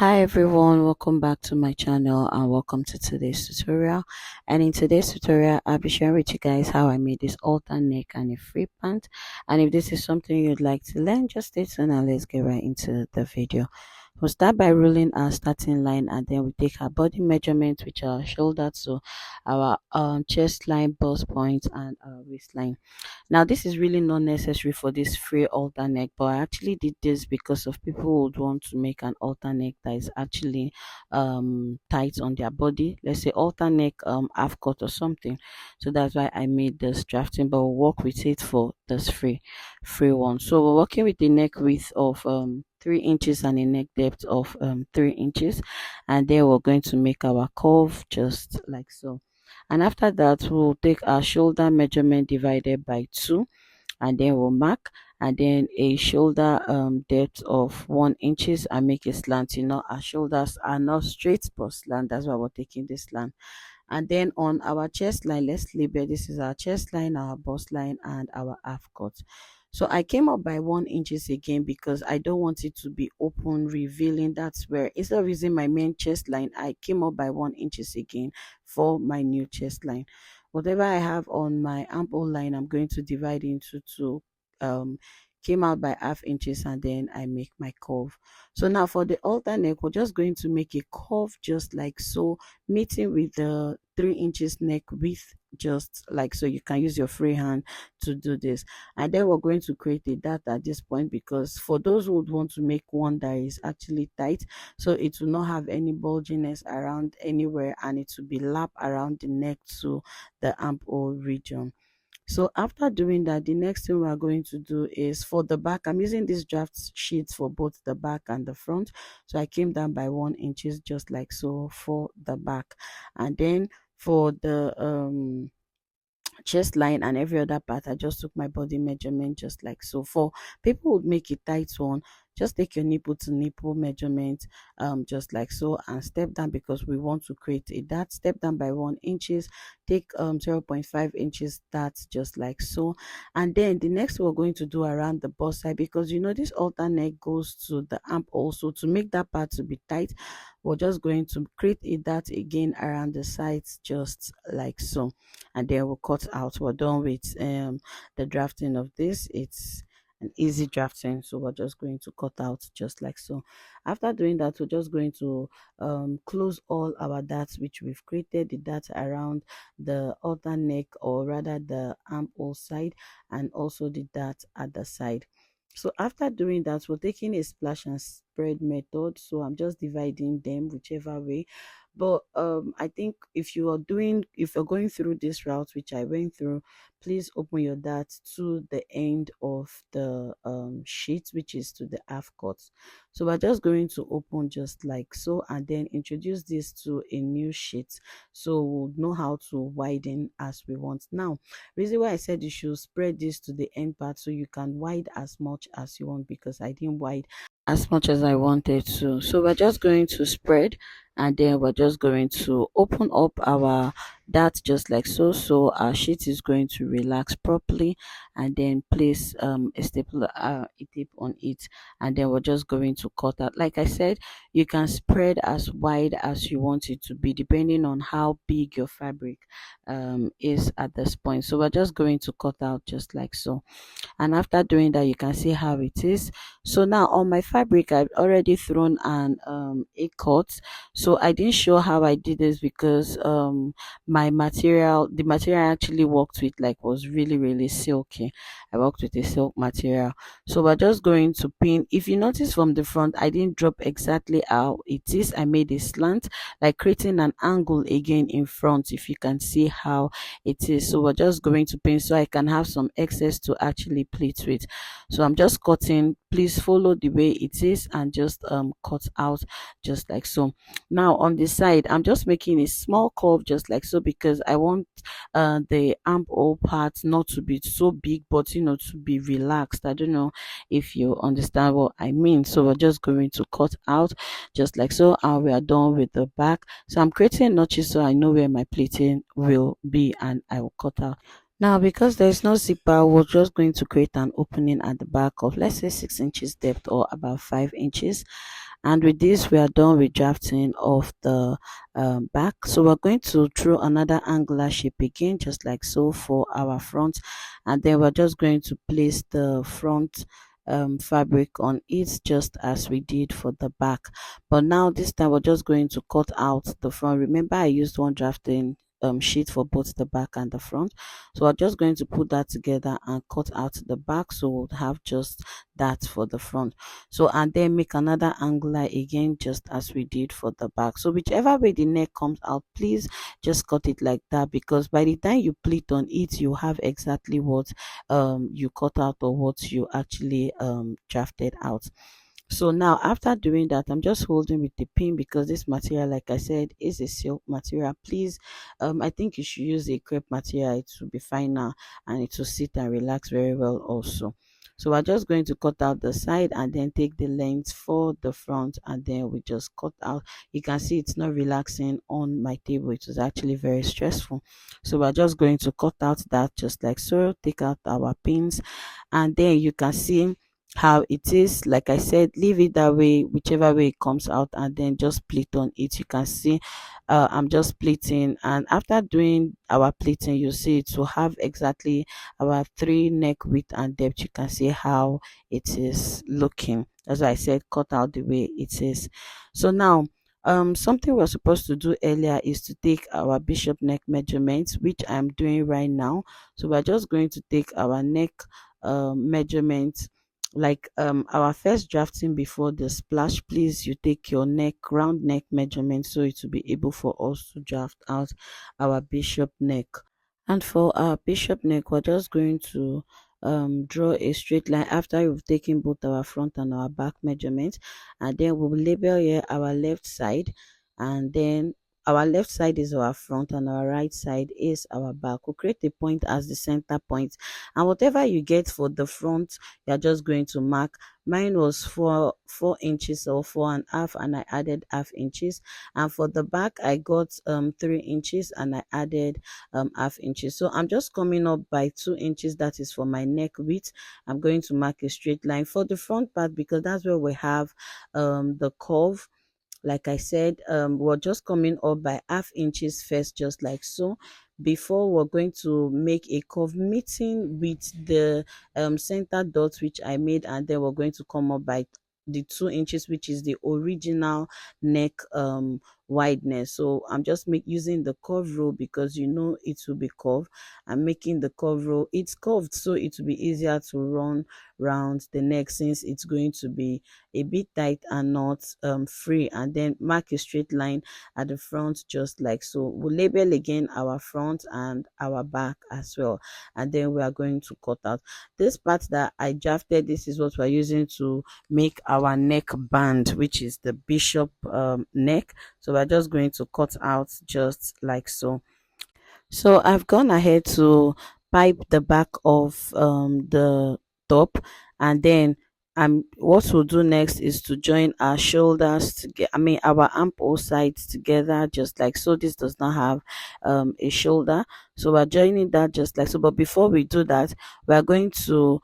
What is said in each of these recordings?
Hi everyone, welcome back to my channel and welcome to today's tutorial. And in today's tutorial I'll be sharing with you guys how I made this halter neck and a free pant. And if this is something you'd like to learn, just stay tuned and let's get right into the video. We'll start by ruling our starting line, and then we take our body measurement, which are shoulder to our chest line, bust point, and our waistline. Now, this is really not necessary for this free halter neck, but I actually did this because of people who would want to make an halter neck that is actually tight on their body. Let's say halter neck half cut or something. So that's why I made this drafting, but we'll work with it for this free one. So we're working with the neck width of 3 inches and a neck depth of 3 inches, and then we're going to make our curve just like so. And after that we'll take our shoulder measurement divided by 2, and then we'll mark, and then a shoulder depth of 1 inches and make a slant. Our shoulders are not straight but slant, that's why we're taking this slant. And then on our chest line, let's label this is our chest line, our bust line, and our half cut. So I came up by 1 inches again because I don't want it to be open, revealing. That's where, instead of using my main chest line, I came up by 1 inches again for my new chest line. Whatever I have on my ample line, I'm going to divide into two. Came out by half inches, and then I make my curve. So now for the halter neck, we're just going to make a curve just like so, meeting with the 3 inches neck width, just like so. You can use your free hand to do this, and then we're going to create a dart at this point, because for those who would want to make one that is actually tight, so it will not have any bulginess around anywhere, and it will be lap around the neck to the armhole region. So after doing that, the next thing we are going to do is for the back. I'm using this draft sheet for both the back and the front. So I came down by 1 inches just like so for the back. And then for the chest line and every other part, I just took my body measurement just like so. For people who would make a tight one, just take your nipple to nipple measurement just like so, and step down, because we want to create a dart. Step down by 1 inches, take 0.5 inches dart just like so. And then the next we're going to do around the bust side, because this halter neck goes to the arm also. To make that part to be tight, we're just going to create a dart again around the sides just like so, and then we'll cut out. We're done with the drafting of this. It's an easy drafting, so we're just going to cut out just like so. After doing that, we're just going to close all our darts which we've created, the darts around the halter neck, or rather the armhole side, and also the dart at the side. So after doing that, we're taking a splash and spread method. So I'm just dividing them whichever way. But I think if you're going through this route which I went through, please open your dart to the end of the sheet, which is to the half cut. So we're just going to open just like so, and then introduce this to a new sheet, so we'll know how to widen as we want. Now, reason why I said you should spread this to the end part, so you can wide as much as you want, because I didn't wide as much as I wanted to. So we're just going to spread, and then we're just going to open up our dart just like so. So our sheet is going to relax properly, and then place a staple, a tape on it, and then we're just going to cut out. Like I said, you can spread as wide as you want it to be, depending on how big your fabric is at this point. So we're just going to cut out just like so, and after doing that, you can see how it is. So now on my fabric, I've already thrown an a cut. So I didn't show how I did this, because the material I actually worked with, like, was really silky. I worked with a silk material. So we're just going to pin. If you notice from the front, I didn't drop exactly how it is. I made a slant, like creating an angle again in front, if you can see how it is. So we're just going to pin so I can have some excess to actually pleat with. So I'm just cutting. Please follow the way it is and just cut out just like so. Now on the side, I'm just making a small curve just like so, because I want the armhole part not to be so big, but to be relaxed. I don't know if you understand what I mean. So we're just going to cut out just like so, and we are done with the back. So I'm creating notches so I know where my pleating will be, and I will cut out. Now, because there's no zipper, we're just going to create an opening at the back of, let's say, 6 inches depth, or about 5 inches. And with this, we are done with drafting of the back. So we're going to draw another angular shape again, just like so for our front. And then we're just going to place the front fabric on it, just as we did for the back. But now this time we're just going to cut out the front. Remember, I used one drafting sheet for both the back and the front, so I'm just going to put that together and cut out the back, so we'll have just that for the front. So and then make another angular again, just as we did for the back. So whichever way the neck comes out, please just cut it like that, because by the time you pleat on it, you have exactly what you cut out or what you actually drafted out. So now after doing that, I'm just holding with the pin, because this material, like I said, is a silk material. Please, I think you should use a crepe material. It will be fine now, and it will sit and relax very well also. So we're just going to cut out the side and then take the length for the front, and then we just cut out. You can see it's not relaxing on my table. It was actually very stressful. So we're just going to cut out that just like so, take out our pins, and then you can see how it is. Like I said, leave it that way, whichever way it comes out, and then just pleat on it. You can see I'm just pleating, and after doing our pleating, you see it will have exactly our 3 neck width and depth. You can see how it is looking. As I said, cut out the way it is. So now something we're supposed to do earlier is to take our bishop neck measurements, which I'm doing right now. So we're just going to take our neck measurements, like our first drafting before the splash. Please, you take your neck round neck measurement, so it will be able for us to draft out our bishop neck. And for our bishop neck, we're just going to draw a straight line after we've taken both our front and our back measurements, and then we'll label here our left side, and then our left side is our front and our right side is our back. We'll create a point as the center point, and whatever you get for the front, you're just going to mark. Mine was 4 inches or 4.5, and I added half inches. And for the back, I got 3 inches, and I added half inches. So I'm just coming up by 2 inches. That is for my neck width. I'm going to mark a straight line for the front part, because that's where we have the curve. Like I said, we're just coming up by half inches first, just like so, before we're going to make a curve meeting with the center dot which I made, and then we're going to come up by the 2 inches, which is the original neck wideness. So I'm just using the curve rule, because you know it will be curved. I'm making the curve rule, it's curved, so it will be easier to run round the neck, since it's going to be a bit tight and not free. And then mark a straight line at the front, just like so. We'll label again our front and our back as well, and then we are going to cut out this part that I drafted. This is what we're using to make our neck band, which is the bishop neck. So we're just going to cut out just like so. So I've gone ahead to pipe the back of the top, and then what we'll do next is to join our shoulders together. I mean our armhole sides together, just like so. This does not have a shoulder, so we're joining that just like so. But before we do that, we are going to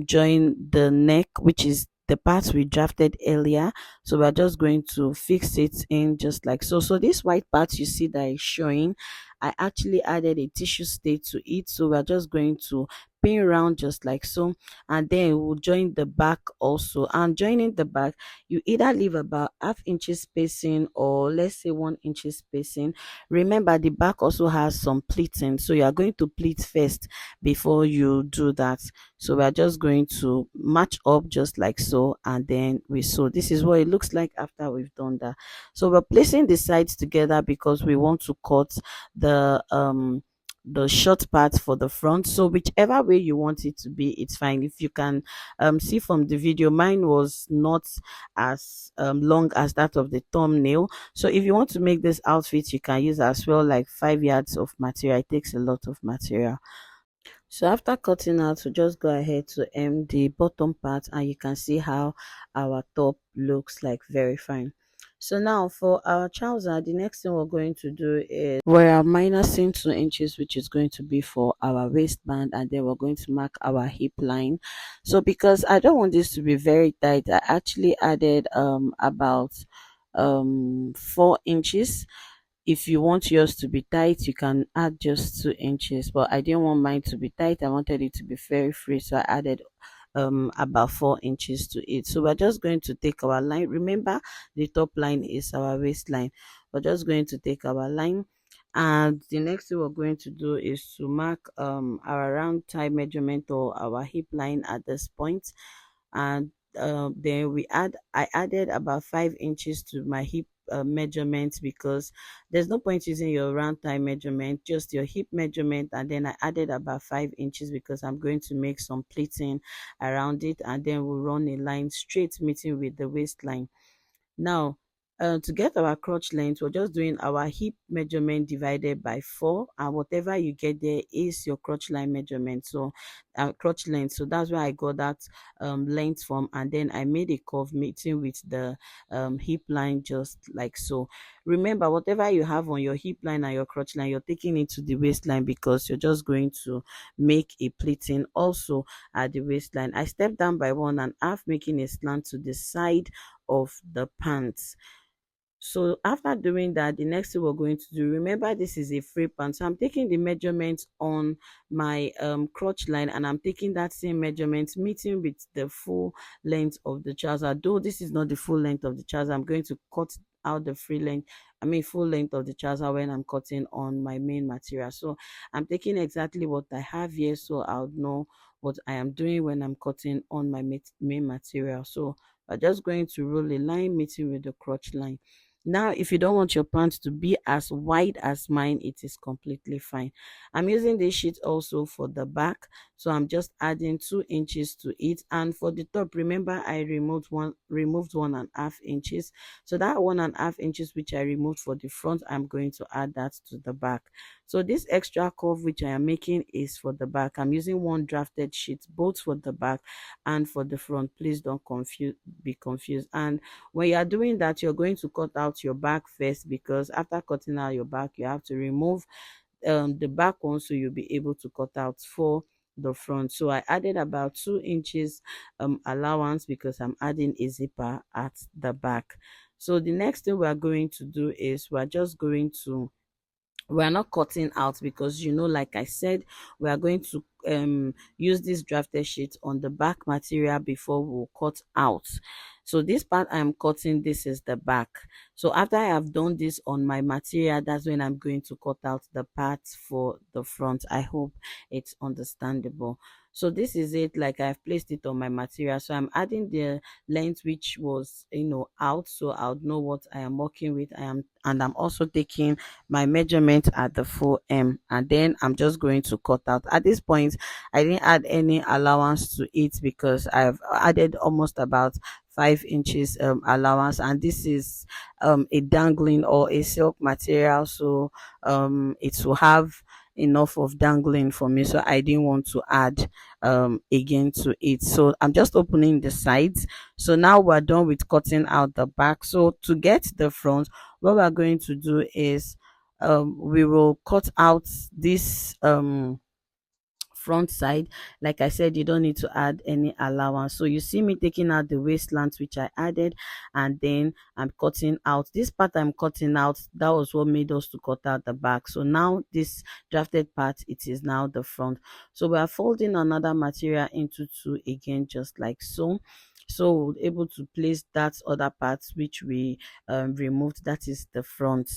join the neck, which is the part we drafted earlier. So we're just going to fix it in just like so. So this white part you see that is showing, I actually added a tissue state to it. So we're just going to pin around just like so, and then we'll join the back also. And joining the back, you either leave about half-inch spacing, or let's say 1 inch spacing. Remember, the back also has some pleating, so you are going to pleat first before you do that. So we are just going to match up just like so, and then we sew. This is what it looks like after we've done that. So we're placing the sides together, because we want to cut the short part for the front. So whichever way you want it to be, it's fine. If you can see from the video, mine was not as long as that of the thumbnail. So if you want to make this outfit, you can use as well like 5 yards of material. It takes a lot of material. So after cutting out, we just go ahead to hem the bottom part, and you can see how our top looks like, very fine. So now for our trouser, the next thing we're going to do is we're minusing 2 inches, which is going to be for our waistband, and then we're going to mark our hip line. So because I don't want this to be very tight, I actually added about 4 inches. If you want yours to be tight, you can add just 2 inches, but I didn't want mine to be tight. I wanted it to be very free, so I added about 4 inches to it. So we're just going to take our line. Remember, the top line is our waistline. We're just going to take our line, and the next thing we're going to do is to mark our round thigh measurement or our hip line at this point. And then I added about 5 inches to my hip measurement, because there's no point using your round thigh measurement, just your hip measurement. And then I added about 5 inches because I'm going to make some pleating around it, and then we'll run a line straight meeting with the waistline. Now, to get our crotch length, we're just doing our hip measurement divided by 4, and whatever you get there is your crotch line measurement. So, crotch length. So that's where I got that length from, and then I made a curve meeting with the hip line, just like so. Remember, whatever you have on your hip line and your crotch line, you're taking it to the waistline, because you're just going to make a pleating also at the waistline. I stepped down by 1.5, making a slant to the side of the pants. So after doing that, the next thing we're going to do, remember this is a free pant, so I'm taking the measurement on my crotch line, and I'm taking that same measurement meeting with the full length of the trouser. Though this is not the full length of the trouser, I'm going to cut out the free length, I mean full length of the trouser when I'm cutting on my main material. So I'm taking exactly what I have here, so I'll know what I am doing when I'm cutting on my main material. So we're just going to roll a line meeting with the crotch line. Now, if you don't want your pants to be as wide as mine, it is completely fine. I'm using this sheet also for the back, so I'm just adding 2 inches to it. And for the top, remember I removed 1.5 inches. So that 1.5 inches which I removed for the front, I'm going to add that to the back. So this extra curve which I am making is for the back. I'm using one drafted sheet both for the back and for the front. Please don't be confused. And when you are doing that, you're going to cut out your back first, because after cutting out your back, you have to remove the back one, so you'll be able to cut out for the front. So I added about 2 inches allowance, because I'm adding a zipper at the back. So the next thing we're going to do is we're just going to, we're not cutting out, because like I said, we are going to use this drafted sheet on the back material before we'll cut out. So this part I'm cutting, this is the back. So after I have done this on my material, that's when I'm going to cut out the parts for the front. I hope it's understandable. So this is it, like I've placed it on my material. So I'm adding the length which was out, so I'll know what I am working with. And I'm also taking my measurement at the full M, and then I'm just going to cut out. At this point, I didn't add any allowance to it, because I've added almost about 5 inches allowance, and this is a dangling or a silk material, so it will have enough of dangling for me, so I didn't want to add again to it. So I'm just opening the sides. So now we're done with cutting out the back. So to get the front, what we're going to do is we will cut out this front side. Like I said, you don't need to add any allowance. So you see me taking out the waistland which I added, and then I'm cutting out this part. I'm cutting out, that was what made us to cut out the back. So now this drafted part, it is now the front. So we are folding another material into two again, just like so. So we're able to place that other part which we removed, that is the front.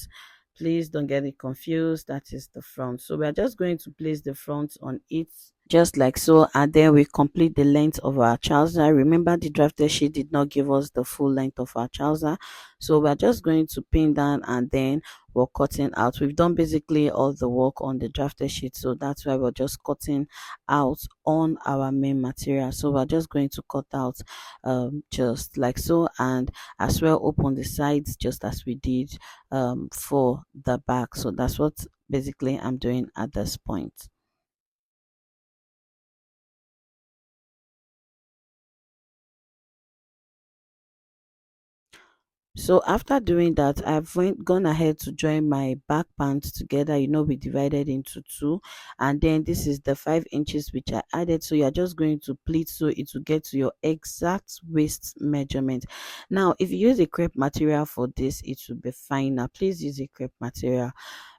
Please don't get it confused, that is the front. So we are just going to place the front on it, just like so, and then we complete the length of our trouser. Remember, the drafted sheet did not give us the full length of our trouser, so we're just going to pin down, and then we're cutting out. We've done basically all the work on the drafted sheet, so that's why we're just cutting out on our main material. So we're just going to cut out just like so, and as well open the sides just as we did for the back. So that's what basically I'm doing at this point. So after doing that, gone ahead to join my back pants together. We divided into two, and then this is the 5 inches which I added. So you're just going to pleat so it will get to your exact waist measurement. Now, if you use a crepe material for this, it will be fine. Now, please use a crepe material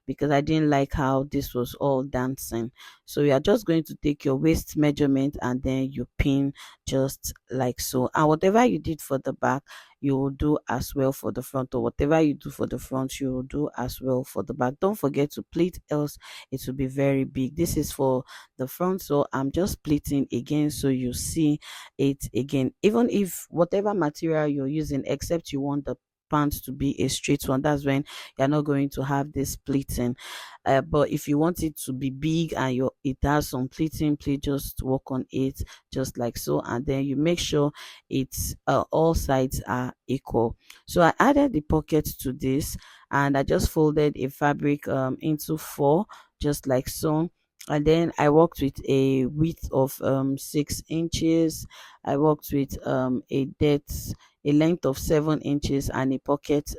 because I didn't like how this was all dancing. So you are just going to take your waist measurement and then you pin just like so. And whatever you did for the back, you will do as well for the front, or whatever you do for the front, you will do as well for the back. Don't forget to pleat, else it will be very big. This is for the front, so I'm just pleating again so you see it again. Even if whatever material you're using, except you want the pants to be a straight one, that's when you're not going to have this pleating. But if you want it to be big and it has some pleating, please just work on it just like so, and then you make sure it's all sides are equal. So I added the pocket to this, and I just folded a fabric into four just like so. And then I worked with a width of 6 inches. I worked with a length of 7 inches, and a pocket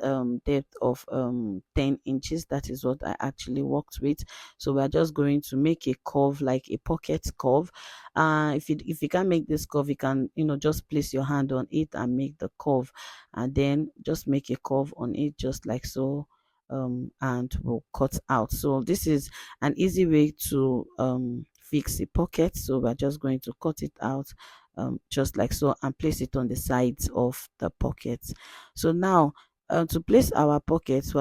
depth of 10 inches. That is what I actually worked with. So we're just going to make a curve, like a pocket curve. If you can't make this curve, you can just place your hand on it and make the curve, and then just make a curve on it just like so. And we'll cut out. So this is an easy way to fix a pocket. So we're just going to cut it out just like so, and place it on the sides of the pockets. So now, to place our pockets,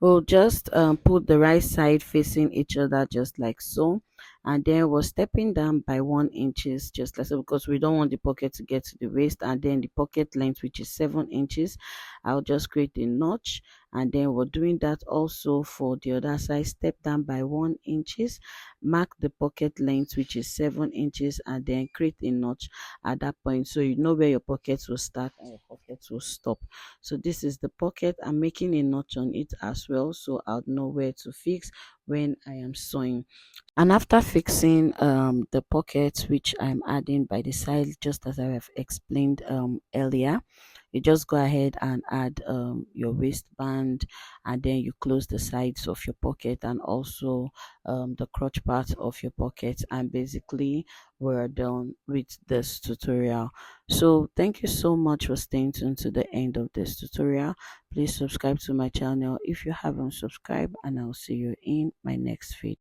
we'll just put the right side facing each other just like so, and then we're stepping down by 1 inches just like so, because we don't want the pocket to get to the waist. And then the pocket length, which is 7 inches, I'll just create a notch, and then we're doing that also for the other side. Step down by 1 inches, mark the pocket length, which is 7 inches, and then create a notch at that point, so you know where your pockets will start and your pockets will stop. So this is the pocket. I'm making a notch on it as well, so I'll know where to fix when I am sewing. And after fixing the pockets, which I'm adding by the side, just as I have explained earlier, you just go ahead and add your waistband, and then you close the sides of your pocket and also the crotch part of your pocket, and basically we're done with this tutorial. So thank you so much for staying tuned to the end of this tutorial. Please subscribe to my channel if you haven't subscribed, and I'll see you in my next video.